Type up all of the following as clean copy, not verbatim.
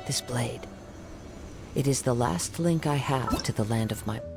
This blade. It is the last link I have to the land of my birth.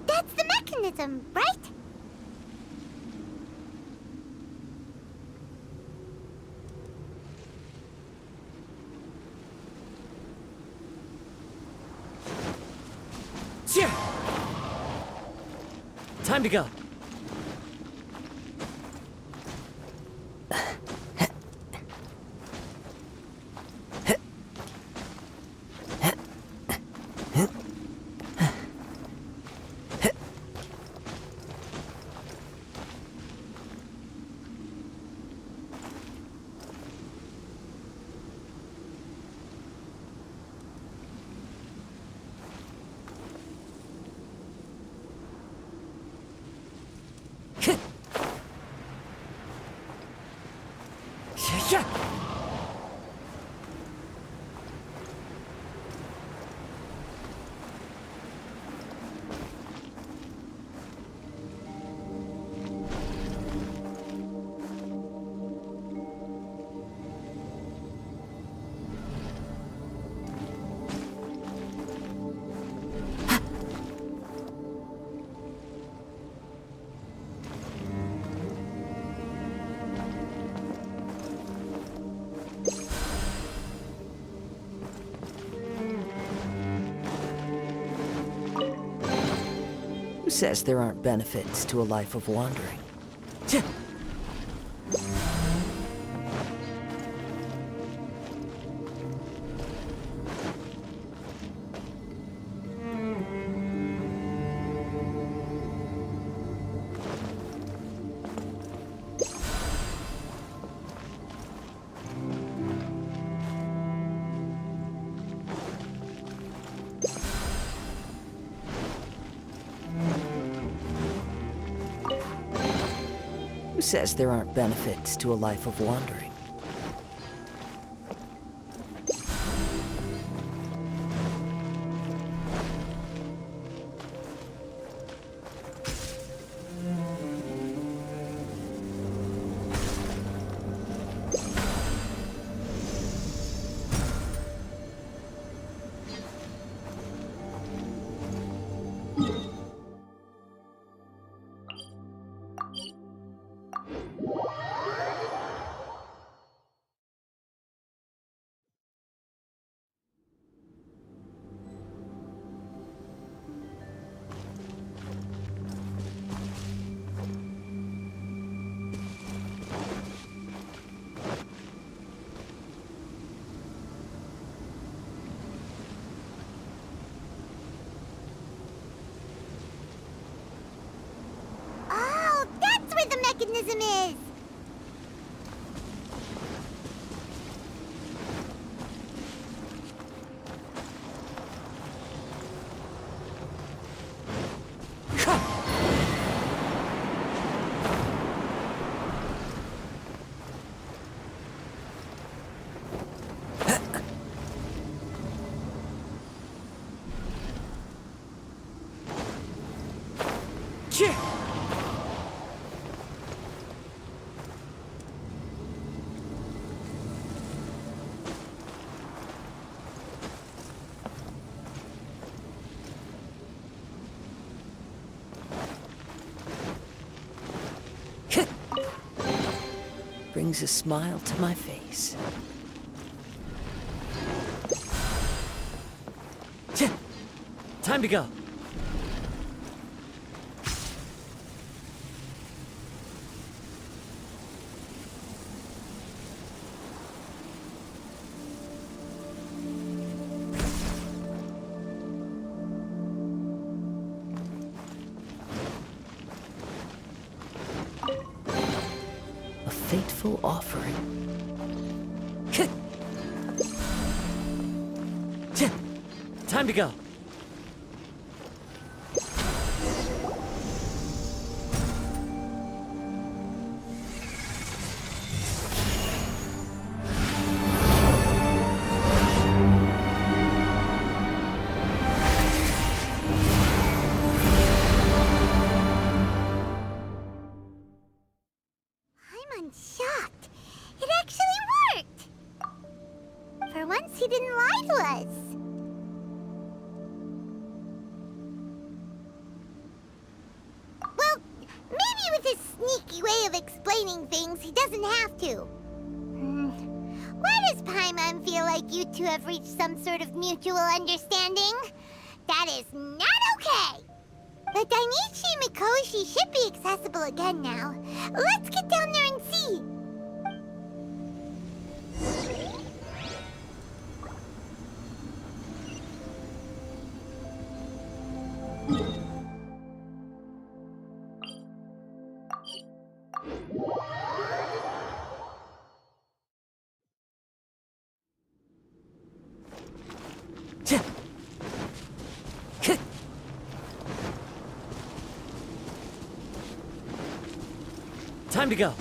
That's the mechanism, right? Time to go. Who says there aren't benefits to a life of wandering? Who says there aren't benefits to a life of wandering? Oh, that's where the mechanism is! brings a smile to my face. Time to go. A fateful offering. Time to go. I'm shocked. It actually worked! For once, he didn't lie to us. Well, maybe with his sneaky way of explaining things, he doesn't have to. Why does Paimon feel like you two have reached some sort of mutual understanding? That is not okay! The Dainichi Mikoshi should be accessible again now. Let's get down there and see. Time to go.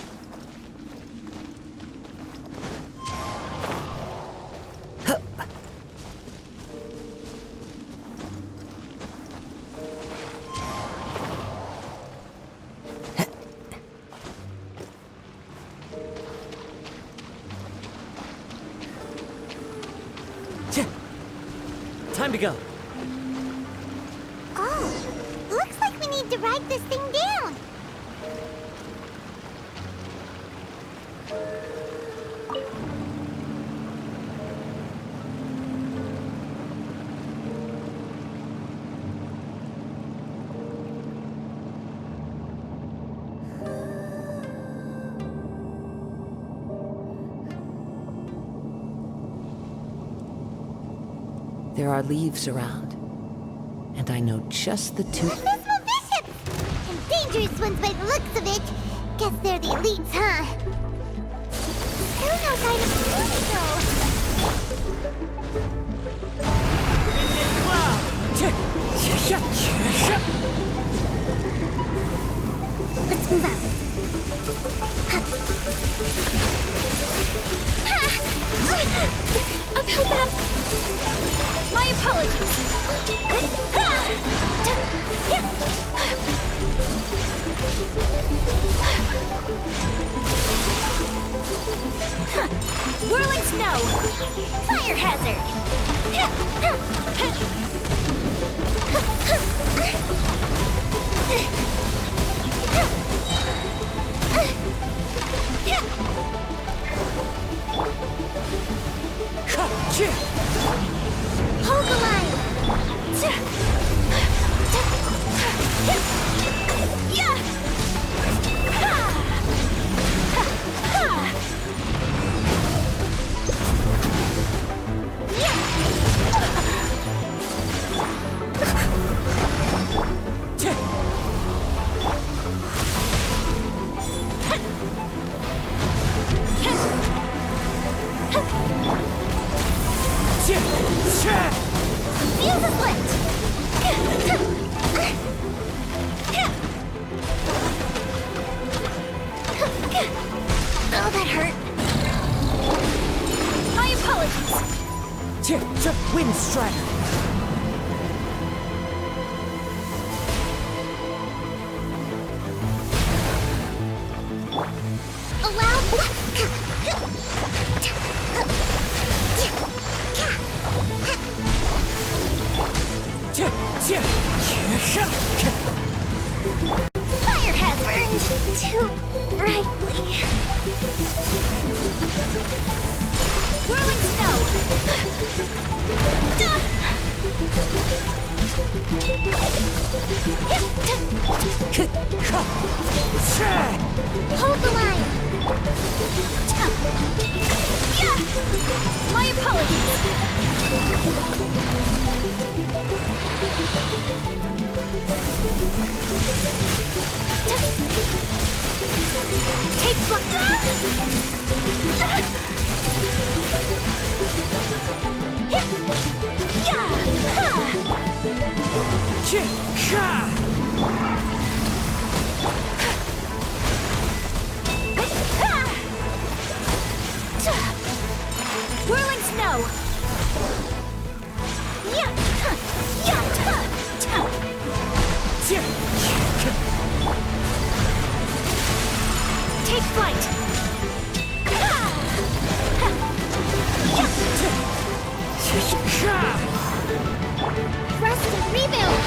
Time to go. Oh, looks like we need to ride this thing down. There are leaves around, and I know just the two. Abysmal bishops! And dangerous ones by the looks of it. Guess they're the elites, huh? Still no sign of Tsumi, though. Let's move out. Uphill battle. My apologies. Whirling snow. Fire hazard. Hold the line. Fuse is lit! Oh, that hurt. My apologies. Wind strider. Fire hazard! sprightly. Whirling snow! Hold the line! My apologies! Take flight! Whirling snow! Take flight! Rest and rebuild!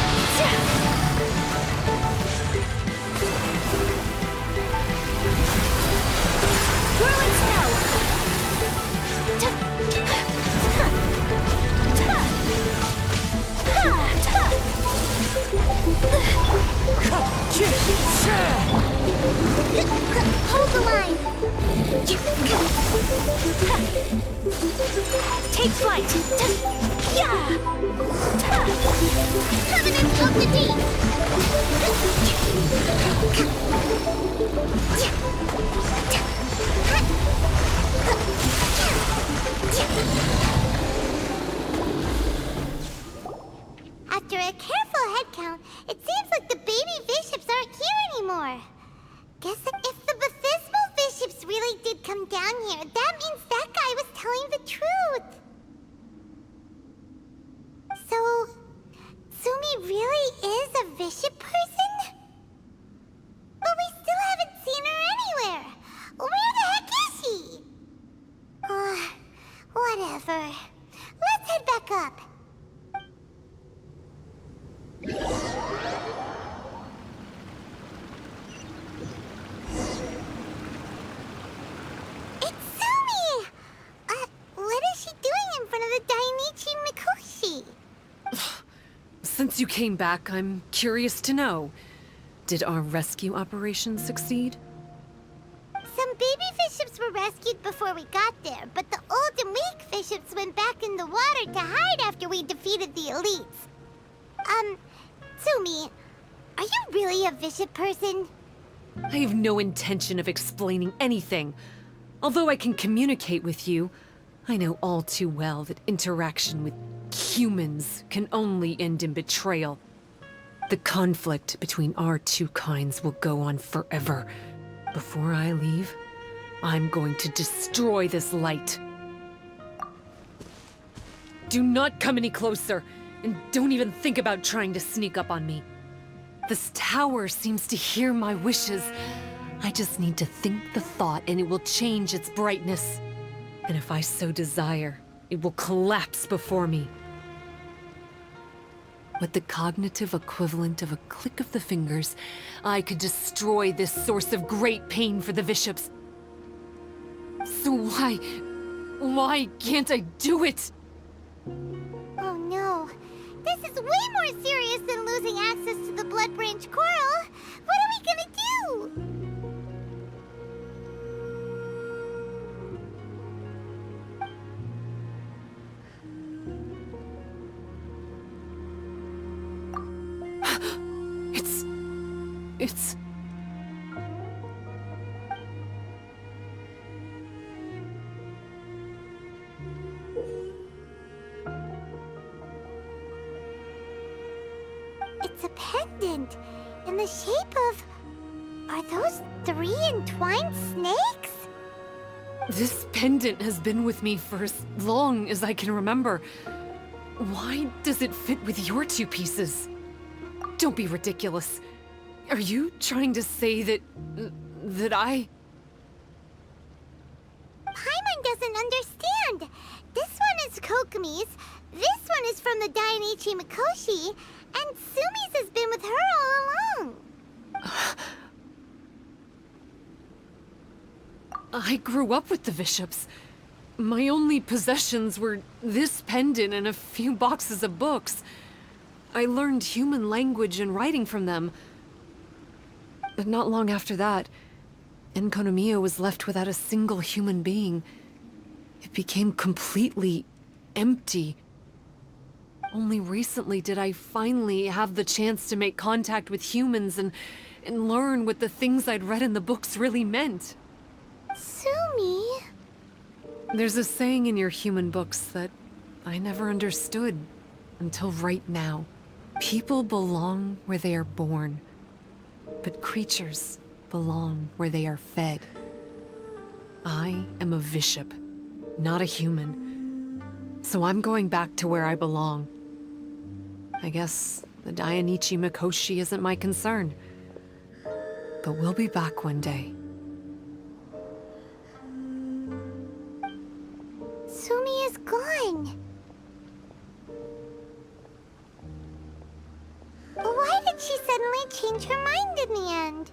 Whirling snow! Hold the line! Take flight! Covenant of the Deep! After a careful head count, it seems like the baby bishops aren't here anymore. Guess that if the Baptismal bishops really did come down here, that means that guy was telling the truth. So, Tsumi really is a bishop person? But we still haven't seen her anywhere. Where the heck is she? Whatever. Let's head back up. It's Tsumi! What is she doing in front of the Dainichi Mikoshi? Since you came back, I'm curious to know. Did our rescue operation succeed? Some baby bishops were rescued before we got there, but the old and weak bishops went back in the water to hide after we defeated the elites. Tsumi, are you really a bishop person? I have no intention of explaining anything. Although I can communicate with you, I know all too well that interaction with humans can only end in betrayal. The conflict between our two kinds will go on forever. Before I leave, I'm going to destroy this light. Do not come any closer, and don't even think about trying to sneak up on me. This tower seems to hear my wishes. I just need to think the thought and it will change its brightness. And if I so desire, it will collapse before me. With the cognitive equivalent of a click of the fingers, I could destroy this source of great pain for the bishops. So why can't I do it? Oh no. This is way more serious than losing access to the Blood Branch Coral. What are we gonna do? It's... It's a pendant in the shape of... Are those 3 entwined snakes? This pendant has been with me for as long as I can remember. Why does it fit with your 2 pieces? Don't be ridiculous. Are you trying to say that I... Paimon doesn't understand. This one is Kokomi's, this one is from the Dainichi Mikoshi, and Tsumi's has been with her all along. I grew up with the Bishops. My only possessions were this pendant and a few boxes of books. I learned human language and writing from them. But not long after that, Enkonomiya was left without a single human being. It became completely empty. Only recently did I finally have the chance to make contact with humans and learn what the things I'd read in the books really meant. Tsumi? There's a saying in your human books that I never understood until right now. People belong where they are born, but creatures belong where they are fed. I am a bishop, not a human, so I'm going back to where I belong. I guess the Dainichi Mikoshi isn't my concern, but we'll be back one day. Tsumi is gone. Why did she suddenly change her mind in the end?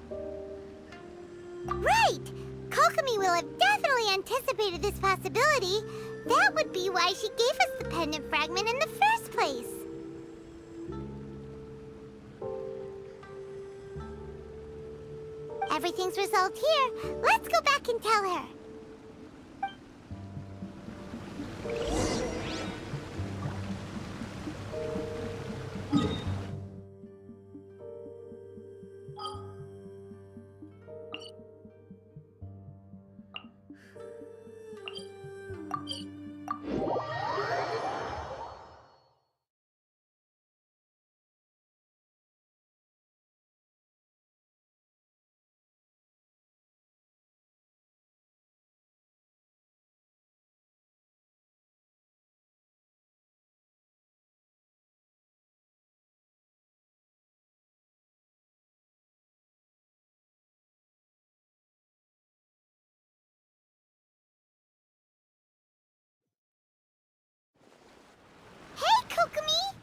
Right! Kokomi will have definitely anticipated this possibility. That would be why she gave us the pendant fragment in the first place. Everything's resolved here. Let's go back and tell her. Hey, Kokomi!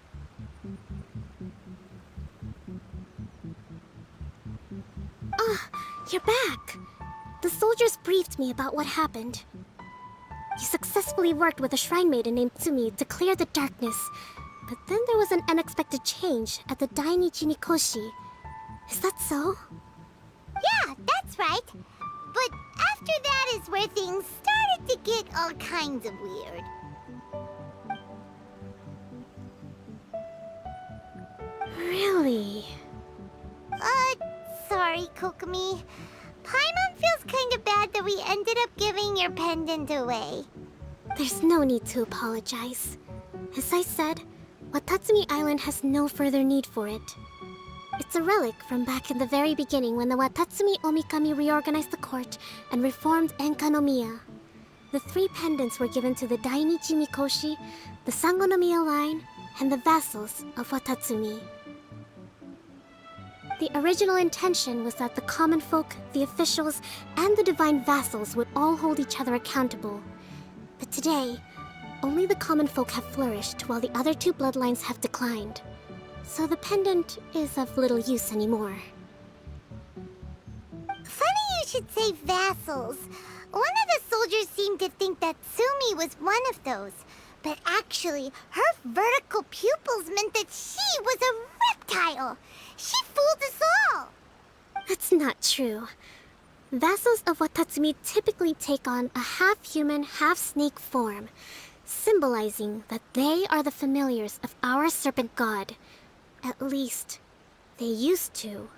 You're back. The soldiers briefed me about what happened. You successfully worked with a shrine maiden named Tsumi to clear the darkness, but then there was an unexpected change at the Dainichi Mikoshi. Is that so? Yeah, that's right. But after that is where things started to get all kinds of weird. Really? Sorry, Kokomi. Paimon feels kinda bad that we ended up giving your pendant away. There's no need to apologize. As I said, Watatsumi Island has no further need for it. It's a relic from back in the very beginning when the Watatsumi Omikami reorganized the court and reformed Enkanomiya. The 3 pendants were given to the Dainichi Mikoshi, the Sangonomiya line, and the vassals of Watatsumi. The original intention was that the common folk, the officials, and the divine vassals would all hold each other accountable. But today, only the common folk have flourished while the other 2 bloodlines have declined. So the pendant is of little use anymore. Funny you should say vassals. One of the soldiers seemed to think that Tsumi was one of those. But actually, her vertical pupils meant that she was a reptile. She fooled us all. That's not true. Vassals of Watatsumi typically take on a half-human, half-snake form, symbolizing that they are the familiars of our serpent god. At least, they used to.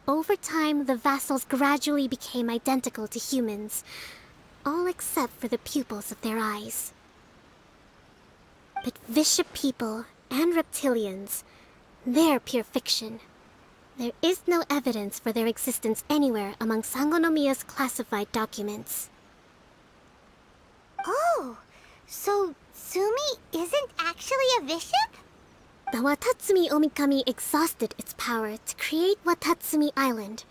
Over time, the vassals gradually became identical to humans, all except for the pupils of their eyes. But bishop people and reptilians, they're pure fiction. There is no evidence for their existence anywhere among Sangonomiya's classified documents. Oh, so Tsumi isn't actually a bishop? The Watatsumi Omikami exhausted its power to create Watatsumi Island,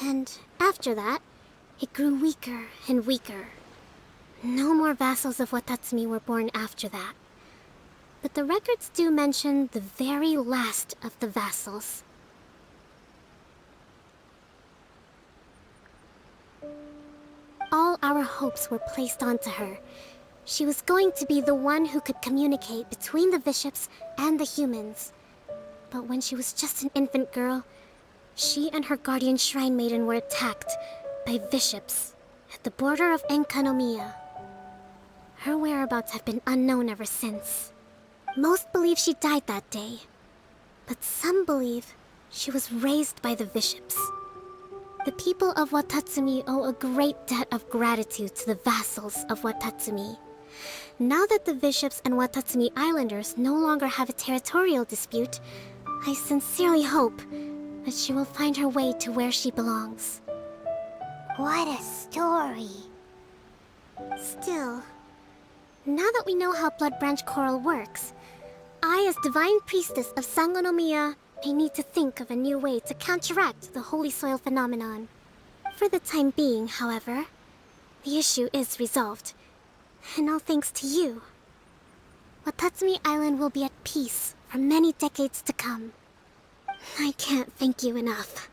and after that, it grew weaker and weaker. No more vassals of Watatsumi were born after that. But the records do mention the very last of the vassals. All our hopes were placed onto her. She was going to be the one who could communicate between the bishops and the humans. But when she was just an infant girl, she and her guardian shrine maiden were attacked by bishops at the border of Enkanomiya. Her whereabouts have been unknown ever since. Most believe she died that day, but some believe she was raised by the bishops. The people of Watatsumi owe a great debt of gratitude to the vassals of Watatsumi. Now that the bishops and Watatsumi Islanders no longer have a territorial dispute, I sincerely hope that she will find her way to where she belongs. What a story. Still, now that we know how Blood Branch Coral works, I, as Divine Priestess of Sangonomiya, may need to think of a new way to counteract the Holy Soil phenomenon. For the time being, however, the issue is resolved, and all thanks to you. Watatsumi Island will be at peace for many decades to come. I can't thank you enough.